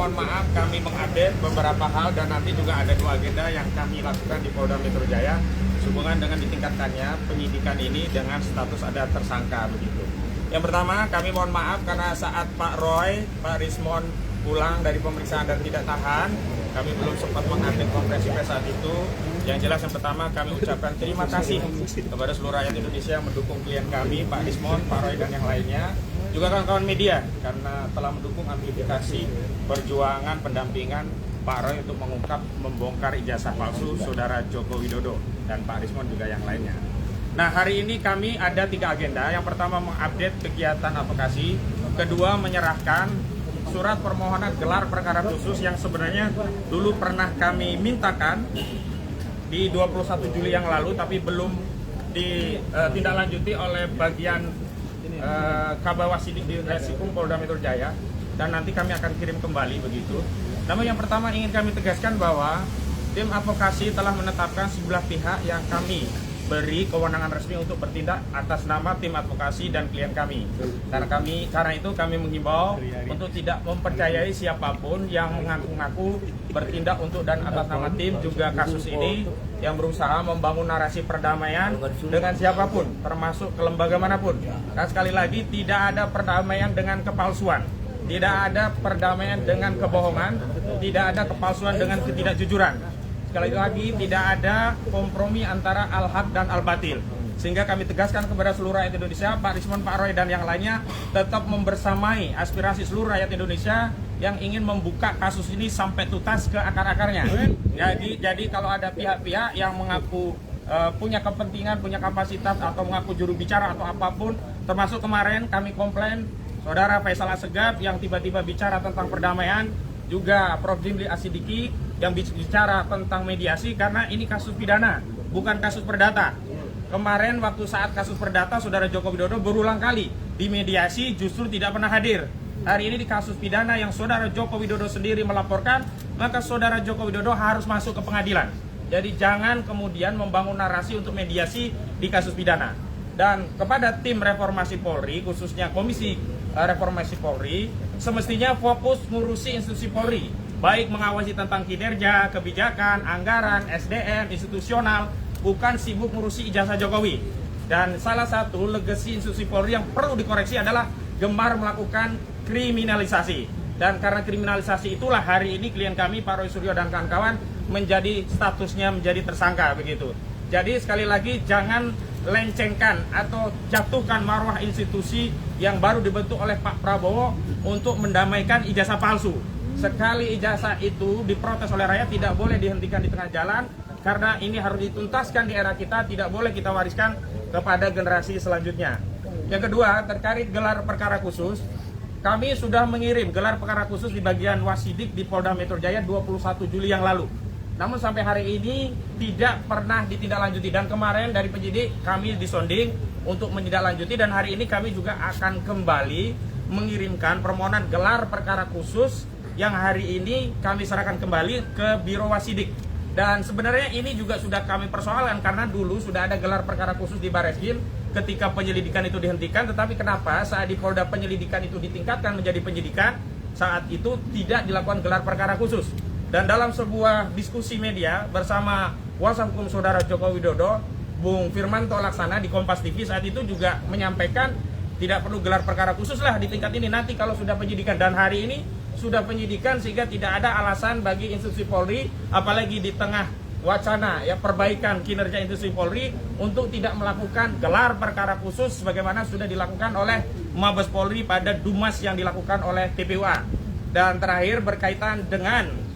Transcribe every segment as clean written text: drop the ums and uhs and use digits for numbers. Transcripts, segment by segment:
mohon maaf kami mengupdate beberapa hal dan nanti juga ada 2 agenda yang kami lakukan di Polda Metro Jaya sehubungan dengan ditingkatkannya penyidikan ini dengan status ada tersangka begitu. Yang pertama, kami mohon maaf karena saat Pak Roy, Pak Rismon pulang dari pemeriksaan dan tidak tahan, kami belum sempat mengupdate konferensi pers saat itu. Yang jelas yang pertama kami ucapkan terima kasih kepada seluruh rakyat Indonesia yang mendukung klien kami, Pak Rismon, Pak Roy dan yang lainnya. Juga kawan-kawan media karena telah mendukung amplifikasi perjuangan pendampingan Pak Roy untuk mengungkap membongkar ijazah palsu Saudara Joko Widodo dan Pak Rismon juga yang lainnya. Nah, hari ini kami ada 3 agenda. Yang pertama mengupdate kegiatan advokasi, kedua menyerahkan surat permohonan gelar perkara khusus yang sebenarnya dulu pernah kami mintakan di 21 Juli yang lalu tapi belum ditindaklanjuti oleh bagian Kabawasidik di Reskrim Polda Metro Jaya dan nanti kami akan kirim kembali begitu. Namun yang pertama ingin kami tegaskan bahwa tim advokasi telah menetapkan sejumlah pihak yang kami beri kewenangan resmi untuk bertindak atas nama tim advokasi dan klien kami. Karena itu kami menghimbau untuk tidak mempercayai siapapun yang mengaku-ngaku bertindak untuk dan atas nama tim juga kasus ini yang berusaha membangun narasi perdamaian dengan siapapun, termasuk ke lembaga manapun. Dan sekali lagi tidak ada perdamaian dengan kepalsuan, tidak ada perdamaian dengan kebohongan, tidak ada kepalsuan dengan ketidakjujuran. Sekali lagi tidak ada kompromi antara al-haq dan al-batil. Sehingga kami tegaskan kepada seluruh rakyat Indonesia, Pak Rismon, Pak Roy dan yang lainnya tetap membersamai aspirasi seluruh rakyat Indonesia yang ingin membuka kasus ini sampai tuntas ke akar-akarnya. Jadi kalau ada pihak-pihak yang mengaku punya kepentingan, punya kapasitas atau mengaku juru bicara atau apapun, termasuk kemarin kami komplain Saudara Faisal Assegaf yang tiba-tiba bicara tentang perdamaian, juga Prof. Jimli Asidiki yang bicara tentang mediasi karena ini kasus pidana, bukan kasus perdata. Kemarin waktu saat kasus perdata, Saudara Joko Widodo berulang kali di mediasi justru tidak pernah hadir. Hari ini di kasus pidana yang Saudara Joko Widodo sendiri melaporkan, maka Saudara Joko Widodo harus masuk ke pengadilan. Jadi jangan kemudian membangun narasi untuk mediasi di kasus pidana. Dan kepada tim reformasi Polri, khususnya Komisi Reformasi Polri, semestinya fokus ngurusi institusi Polri, baik mengawasi tentang kinerja, kebijakan, anggaran, SDM, institusional, bukan sibuk ngurusi ijazah Jokowi. Dan salah satu legasi institusi Polri yang perlu dikoreksi adalah gemar melakukan kriminalisasi. Dan karena kriminalisasi itulah hari ini klien kami, Pak Roy Suryo dan kawan-kawan, menjadi statusnya menjadi tersangka begitu. Jadi sekali lagi jangan lencengkan atau jatuhkan marwah institusi yang baru dibentuk oleh Pak Prabowo untuk mendamaikan ijazah palsu. Sekali ijazah itu diprotes oleh rakyat tidak boleh dihentikan di tengah jalan karena ini harus dituntaskan di era kita, tidak boleh kita wariskan kepada generasi selanjutnya. Yang kedua, terkait gelar perkara khusus, kami sudah mengirim gelar perkara khusus di bagian Wasidik di Polda Metro Jaya 21 Juli yang lalu. Namun sampai hari ini tidak pernah ditindaklanjuti dan kemarin dari penyidik kami disonding untuk menindaklanjuti dan hari ini kami juga akan kembali mengirimkan permohonan gelar perkara khusus yang hari ini kami serahkan kembali ke Biro Wasidik. Dan sebenarnya ini juga sudah kami persoalkan karena dulu sudah ada gelar perkara khusus di Bareskrim ketika penyelidikan itu dihentikan, tetapi kenapa saat di Polda penyelidikan itu ditingkatkan menjadi penyidikan, saat itu tidak dilakukan gelar perkara khusus. Dan dalam sebuah diskusi media bersama kuasa hukum Saudara Joko Widodo, Bung Firmanto Laksana di Kompas TV saat itu juga menyampaikan tidak perlu gelar perkara khusus lah di tingkat ini nanti kalau sudah penyidikan. Dan hari ini sudah penyidikan sehingga tidak ada alasan bagi institusi Polri, apalagi di tengah wacana ya perbaikan kinerja institusi Polri untuk tidak melakukan gelar perkara khusus sebagaimana sudah dilakukan oleh Mabes Polri pada Dumas yang dilakukan oleh TPUA. Dan terakhir berkaitan dengan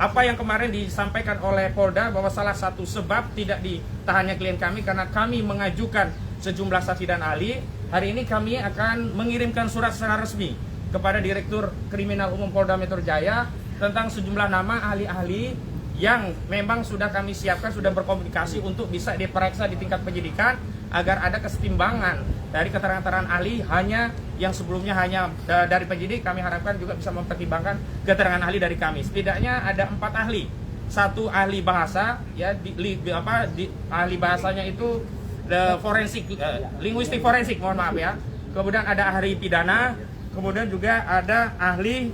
apa yang kemarin disampaikan oleh Polda bahwa salah satu sebab tidak ditahannya klien kami karena kami mengajukan sejumlah saksi dan ahli. Hari ini kami akan mengirimkan surat secara resmi kepada Direktur Kriminal Umum Polda Metro Jaya tentang sejumlah nama ahli-ahli yang memang sudah kami siapkan, sudah berkomunikasi untuk bisa diperiksa di tingkat penyidikan agar ada kesetimbangan dari keterangan ahli hanya yang sebelumnya hanya dari penyidik. Kami harapkan juga bisa mempertimbangkan keterangan ahli dari kami. Setidaknya ada 4 ahli. Satu ahli bahasa, ya ahli bahasanya itu forensik, linguistik forensik, mohon maaf ya. Kemudian ada ahli pidana, kemudian juga ada ahli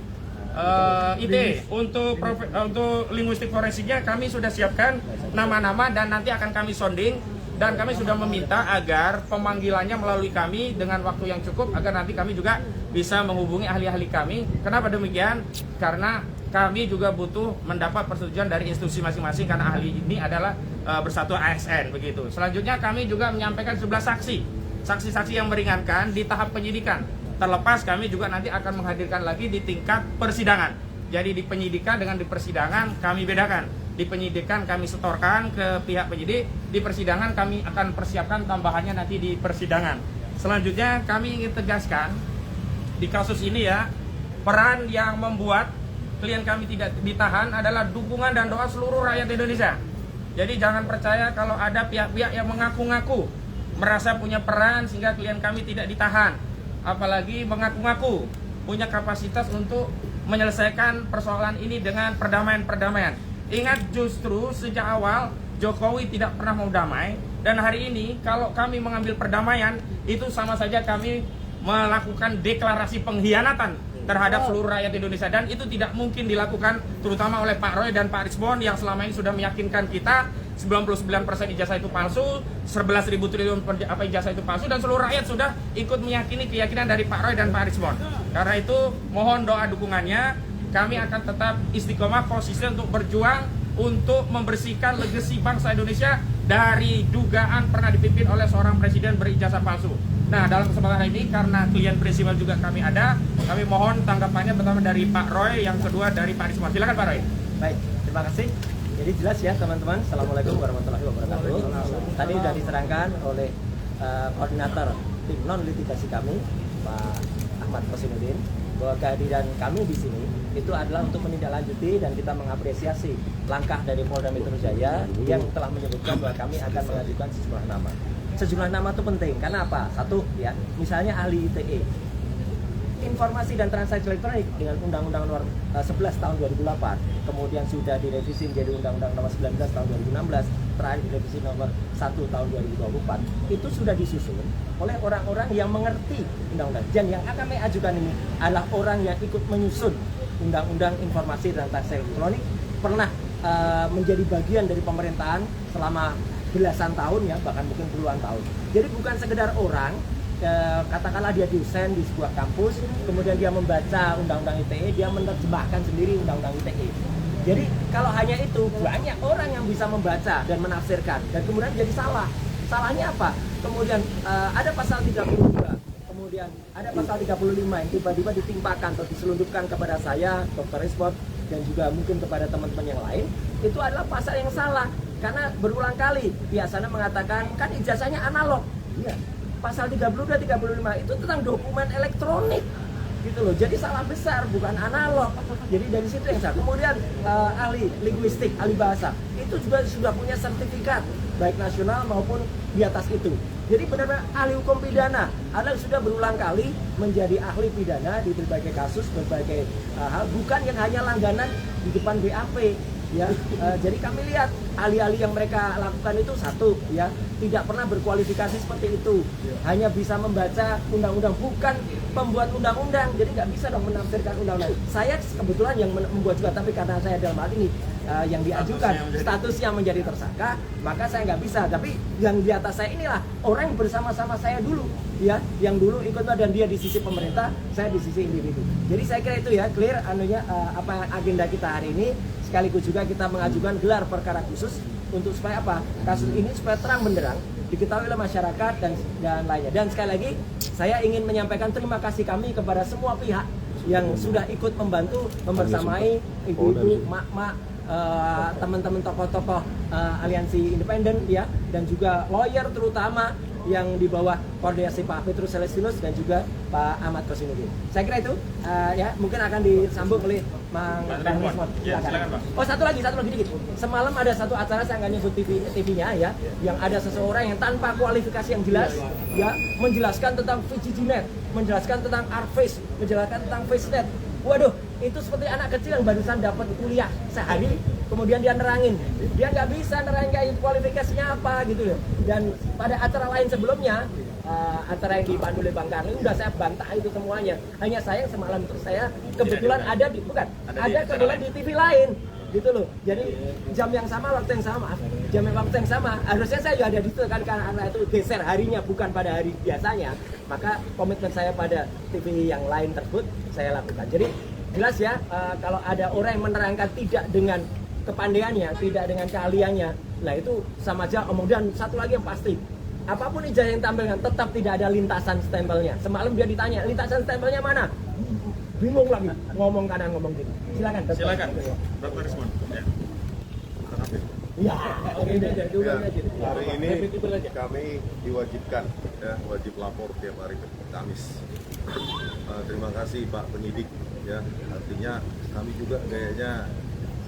IT. Untuk linguistik forensiknya kami sudah siapkan nama-nama dan nanti akan kami sounding, dan kami sudah meminta agar pemanggilannya melalui kami dengan waktu yang cukup agar nanti kami juga bisa menghubungi ahli-ahli kami. Kenapa demikian? Karena kami juga butuh mendapat persetujuan dari institusi masing-masing karena ahli ini adalah bersatu ASN begitu. Selanjutnya kami juga menyampaikan 11 saksi yang meringankan di tahap penyidikan. Terlepas kami juga nanti akan menghadirkan lagi di tingkat persidangan. Jadi di penyidikan dengan di persidangan kami bedakan. Di penyidikan kami setorkan ke pihak penyidik, di persidangan kami akan persiapkan tambahannya nanti di persidangan. Selanjutnya kami ingin tegaskan di kasus ini ya, peran yang membuat klien kami tidak ditahan adalah dukungan dan doa seluruh rakyat Indonesia. Jadi jangan percaya kalau ada pihak-pihak yang mengaku-ngaku merasa punya peran sehingga klien kami tidak ditahan. Apalagi mengaku-ngaku punya kapasitas untuk menyelesaikan persoalan ini dengan perdamaian. Ingat, justru sejak awal Jokowi tidak pernah mau damai, dan hari ini kalau kami mengambil perdamaian itu sama saja kami melakukan deklarasi pengkhianatan terhadap seluruh rakyat Indonesia, dan itu tidak mungkin dilakukan terutama oleh Pak Roy dan Pak Risbon yang selama ini sudah meyakinkan kita 99% ijazah itu palsu, 11.000 triliun ijazah itu palsu, dan seluruh rakyat sudah ikut meyakini keyakinan dari Pak Roy dan Pak Risbon. Karena itu mohon doa dukungannya. Kami akan tetap istiqomah konsisten untuk berjuang untuk membersihkan legasi bangsa Indonesia dari dugaan pernah dipimpin oleh seorang presiden berijazah palsu. Nah, dalam kesempatan ini karena klien prinsipal juga kami ada, kami mohon tanggapannya pertama dari Pak Roy, yang kedua dari Pak Risman. Silakan Pak Roy. Baik, terima kasih. Jadi jelas ya teman-teman. Assalamualaikum warahmatullahi wabarakatuh. Tadi sudah diterangkan oleh koordinator tim non litigasi kami, Pak Ahmad Kosinuddin, bahwa kehadiran kami di sini itu adalah untuk menindaklanjuti dan kita mengapresiasi langkah dari Polda Metro Jaya yang telah menyebutkan bahwa kami akan mengajukan sejumlah nama. Sejumlah nama itu penting karena apa? Satu ya, misalnya ahli ITE, informasi dan transaksi elektronik dengan Undang-Undang Nomor 11 tahun 2008, kemudian sudah direvisi menjadi Undang-Undang Nomor 19 tahun 2016, terakhir direvisi Nomor 1 tahun 2024. Itu sudah disusun oleh orang-orang yang mengerti undang-undang. Dan yang akan kami ajukan ini adalah orang yang ikut menyusun Undang-Undang Informasi dan Transaksi Elektronik, pernah menjadi bagian dari pemerintahan selama belasan tahun ya, bahkan mungkin puluhan tahun. Jadi bukan sekedar orang, katakanlah dia dosen di sebuah kampus, kemudian dia membaca Undang-Undang ITE, dia menerjemahkan sendiri Undang-Undang ITE. Jadi kalau hanya itu, banyak orang yang bisa membaca dan menafsirkan, dan kemudian jadi salah. Salahnya apa? Kemudian ada pasal 32, kemudian ada pasal 35 yang tiba-tiba ditimpakan atau diselundupkan kepada saya, Dr. Risbon, dan juga mungkin kepada teman-teman yang lain. Itu adalah pasal yang salah, karena berulang kali biasanya mengatakan kan ijazahnya analog. Iya. Pasal 32 35 itu tentang dokumen elektronik gitu loh. Jadi salah besar, bukan analog. Jadi dari situ yang salah. Kemudian ahli linguistik, ahli bahasa itu juga sudah punya sertifikat baik nasional maupun di atas itu. Jadi benar-benar ahli hukum pidana, adalah sudah berulang kali menjadi ahli pidana di berbagai kasus, berbagai hal, bukan yang hanya langganan di depan BAP. Ya, jadi kami lihat ahli-ahli yang mereka lakukan itu satu ya, tidak pernah berkualifikasi seperti itu, hanya bisa membaca undang-undang, bukan pembuat undang-undang, jadi nggak bisa dong menafsirkan undang-undang. Saya kebetulan yang membuat juga, tapi karena saya dalam hal ini yang diajukan statusnya menjadi tersangka, maka saya nggak bisa. Tapi yang di atas saya inilah orang yang bersama-sama saya dulu ya, yang dulu ikut dan dia di sisi pemerintah, saya di sisi individu. Jadi saya kira itu ya, clear anunya apa agenda kita hari ini. Sekaligus juga kita mengajukan gelar perkara khusus untuk supaya apa? Kasus ini supaya terang benderang diketahui oleh masyarakat dan lainnya. Dan sekali lagi saya ingin menyampaikan terima kasih kami kepada semua pihak yang sudah ikut membantu membersamai ibu-ibu, mak-mak, teman-teman tokoh-tokoh aliansi independen ya, dan juga lawyer terutama yang di bawah koordinasi Pak Petrus Celestinus dan juga Pak Ahmad Kosinuddin. Saya kira itu ya, mungkin akan disambung oleh Mang Rismon. Ya, silakan, Pak. Oh, satu lagi dikit. Semalam ada satu acara, saya nggak nyebut TV-nya ya, yang ada seseorang yang tanpa kualifikasi yang jelas ya, menjelaskan tentang VGGNet, menjelaskan tentang ARFACE, menjelaskan tentang FaceNet. Waduh, itu seperti anak kecil yang barusan dapat kuliah sehari, kemudian dia nerangin. Dia nggak bisa nerangin kayak kualifikasinya apa gitu loh. Dan pada acara lain sebelumnya, antara yang dipandu oleh Bang Karli udah saya bantah itu semuanya. Hanya sayang semalam terus saya kebetulan ada di kebetulan di TV lain gitu loh. Jadi jam yang sama, waktu yang sama, harusnya saya juga ada di situ kan, karena itu geser harinya bukan pada hari biasanya. Maka komitmen saya pada TV yang lain tersebut saya lakukan. Jadi jelas ya, kalau ada orang yang menerangkan tidak dengan kepandaiannya, tidak dengan keahliannya, nah itu sama aja omong. Dan satu lagi yang pasti, apapun ijazah yang tampilkan tetap tidak ada lintasan stempelnya. Semalam dia ditanya, lintasan stempelnya mana? Bingung lagi, ngomong kanan ngomong kiri. Silakan. Dr. Rismon. Ya, oke, hari ini kami diwajibkan, ya, wajib lapor tiap hari Kamis. Terima kasih Pak Penyidik, ya. Artinya kami juga kayaknya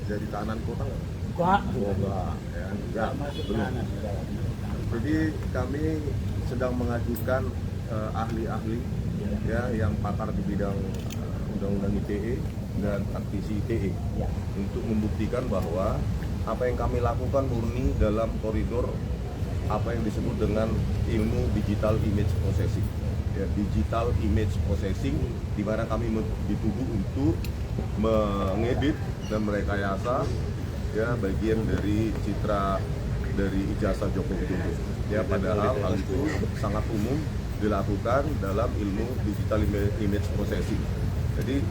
jadi tahanan kota nggak? Enggak, ya, enggak, belum. Jadi kami sedang mengajukan ahli-ahli, ya, yang pakar di bidang undang-undang ITE dan praktisi ITE untuk membuktikan bahwa apa yang kami lakukan murni dalam koridor apa yang disebut dengan ilmu digital image processing, ya, digital image processing, di mana kami dituduh untuk mengedit dan merekayasa, ya, bagian dari citra dari ijazah Joko Widodo, ya, padahal hal itu sangat umum dilakukan dalam ilmu digital image processing. Jadi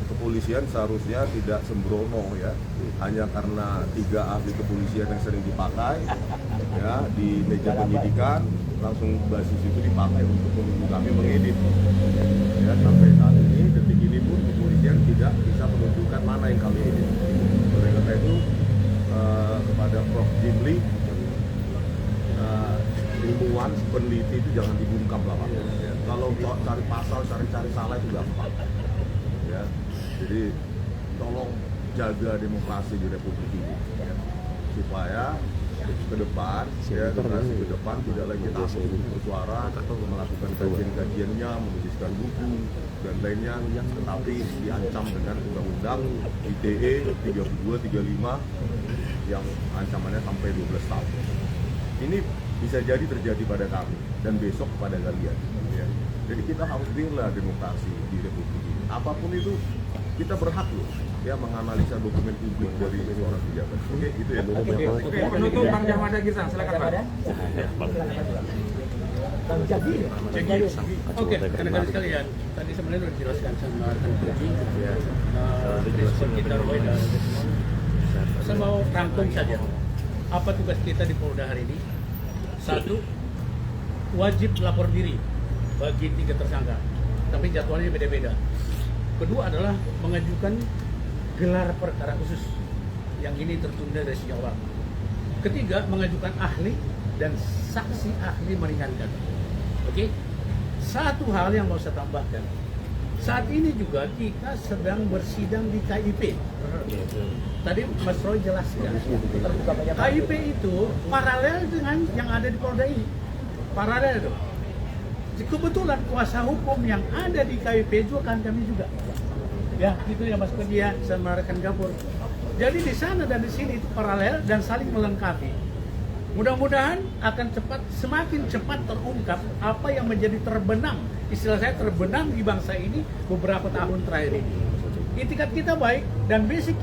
kepolisian seharusnya tidak sembrono, ya, hanya karena 3 ahli kepolisian yang sering dipakai, ya, di meja penyidikan langsung basis itu dipakai untuk menuduh kami mengedit, ya. Sampai saat ini, detik ini pun kepolisian tidak bisa menunjukkan mana yang kami edit. Oleh karena itu kepada Prof. Jimli, ilmuwan peneliti itu jangan dibungkam lah Pak, ya. Kalau cari pasal, cari salah itu gampang, ya. Jadi tolong jaga demokrasi di Republik ini, ya, supaya ke depan, ya, generasi ke depan tidak lagi takut untuk bersuara, melakukan kajian-kajiannya, menuliskan buku dan lainnya, tetapi diancam dengan undang-undang ITE 32-35 yang ancamannya sampai 12 tahun. Ini bisa jadi terjadi pada kami dan besok pada kalian, ya. Jadi kita harus bela demokrasi di Republik ini. Apapun itu kita berhak loh, ya, menganalisa dokumen publik dari seorang pejabat. Oke, itu ya. Oke, penutup Bang Jamada Girsang, silakan Pak. Bang Jadi. Oke, rekan-rekan sekalian, tadi sebenarnya sudah dijelaskan sama rekan Jadi, kita saya mau rangkum saja. Apa tugas kita di Polda hari ini? 1, wajib lapor diri bagi 3 tersangka, tapi jadwalnya beda-beda. Kedua adalah mengajukan gelar perkara khusus, yang ini tertunda dari sejak awal. Ketiga, mengajukan ahli dan saksi ahli meringankan. Oke, satu hal yang mau saya tambahkan, saat ini juga kita sedang bersidang di KIP. Tadi Mas Roy jelaskan, KIP itu paralel dengan yang ada di Polda ini, paralel itu. Kebetulan kuasa hukum yang ada di KIP juga kan kami juga, ya, itu yang Mas Pedia sama rekan Gapur. Jadi di sana dan di sini itu paralel dan saling melengkapi. Mudah-mudahan akan semakin cepat terungkap apa yang menjadi terbenam, istilah saya terbenam di bangsa ini beberapa tahun terakhir ini. Itikat kita baik dan basic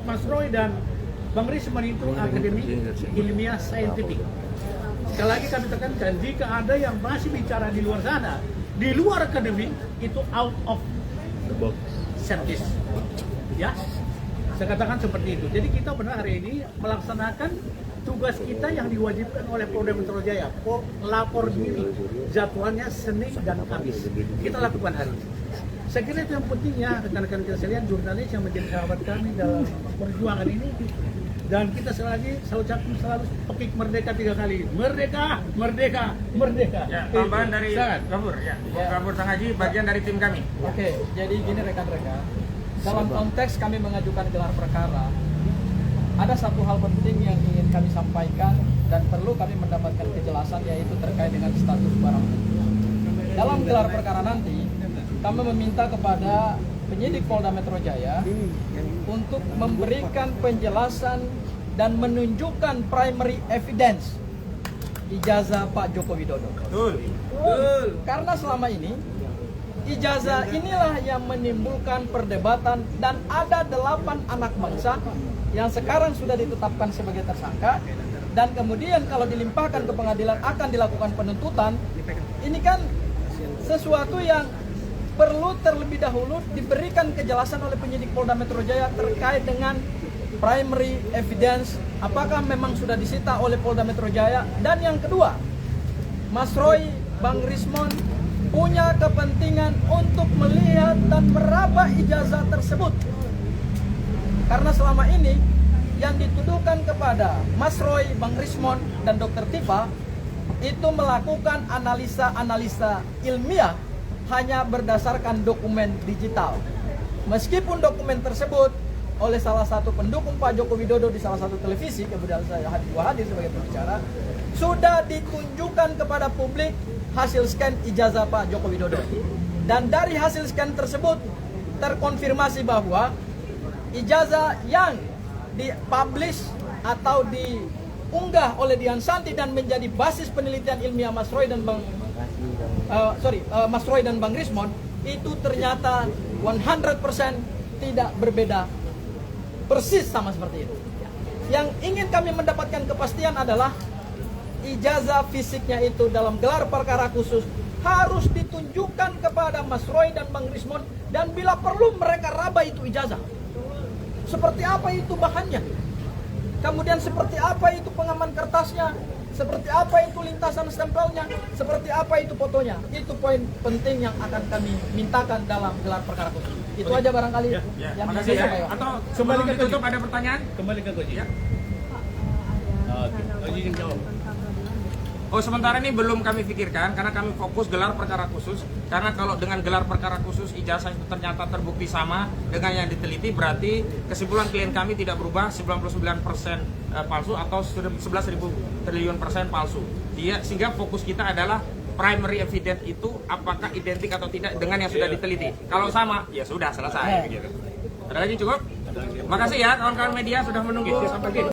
Mas Roy dan Bang Risman itu akademik ilmiah saintifik. Sekali lagi kami tekankan, jika ada yang masih bicara di luar sana, di luar akademik, itu out of the box service, ya. Saya katakan seperti itu. Jadi kita benar hari ini melaksanakan tugas kita yang diwajibkan oleh Polda Metro Jaya, lapor diri, jadwalnya Senin dan Kamis. Kita lakukan hari ini. Saya kira itu yang pentingnya, rekan-rekan sekalian, jurnalis yang menjadi sahabat kami dalam perjuangan ini. Dan kita selalu pekik merdeka 3 kali. Merdeka, merdeka, merdeka. Ya, tambahan dari Gapur, ya. Gapur Sangaji, bagian dari tim kami. Oke, jadi gini rekan-rekan. Dalam konteks kami mengajukan gelar perkara, ada satu hal penting yang ingin kami sampaikan dan perlu kami mendapatkan kejelasan, yaitu terkait dengan status barang bukti. Dalam gelar perkara nanti, kami meminta kepada penyidik Polda Metro Jaya untuk memberikan penjelasan dan menunjukkan primary evidence ijazah Pak Joko Widodo. Betul. Karena selama ini ijazah inilah yang menimbulkan perdebatan dan ada 8 anak bangsa yang sekarang sudah ditetapkan sebagai tersangka dan kemudian kalau dilimpahkan ke pengadilan akan dilakukan penuntutan. Ini kan sesuatu yang perlu terlebih dahulu diberikan kejelasan oleh penyidik Polda Metro Jaya terkait dengan primary evidence, apakah memang sudah disita oleh Polda Metro Jaya. Dan yang kedua, Mas Roy, Bang Rismon punya kepentingan untuk melihat dan meraba ijazah tersebut. Karena selama ini yang dituduhkan kepada Mas Roy, Bang Rismon, dan Dr. Tifa itu melakukan analisa-analisa ilmiah hanya berdasarkan dokumen digital. Meskipun dokumen tersebut oleh salah satu pendukung Pak Joko Widodo di salah satu televisi, kemudian saya hadir sebagai pembicara, sudah ditunjukkan kepada publik hasil scan ijazah Pak Joko Widodo. Dan dari hasil scan tersebut terkonfirmasi bahwa ijazah yang dipublish atau diunggah oleh Dian Santi dan menjadi basis penelitian ilmiah Mas Roy dan Mas Roy dan Bang Rismon itu ternyata 100% tidak berbeda, persis sama seperti itu. Yang ingin kami mendapatkan kepastian adalah ijazah fisiknya itu dalam gelar perkara khusus harus ditunjukkan kepada Mas Roy dan Bang Rismon, dan bila perlu mereka raba itu ijazah. Seperti apa itu bahannya, kemudian seperti apa itu pengaman kertasnya, seperti apa itu lintasan stempelnya, seperti apa itu fotonya. Itu poin penting yang akan kami mintakan dalam gelar perkara khusus. Itu aja barangkali yang bisa Makasih saya ya. sampaikan. Atau Kembali ke ditutup ada pertanyaan? Kembali ke Koji. Ya. Oke, Koji yang jawab. Oh, sementara ini belum kami pikirkan karena kami fokus gelar perkara khusus. Karena kalau dengan gelar perkara khusus ijazah itu ternyata terbukti sama dengan yang diteliti, berarti kesimpulan klien kami tidak berubah, 99% palsu atau 11.000 triliun persen palsu. Sehingga fokus kita adalah primary evidence itu apakah identik atau tidak dengan yang sudah diteliti. Kalau sama, ya sudah selesai begitu. Ada lagi cukup? Makasih ya kawan-kawan media sudah menunggu sampai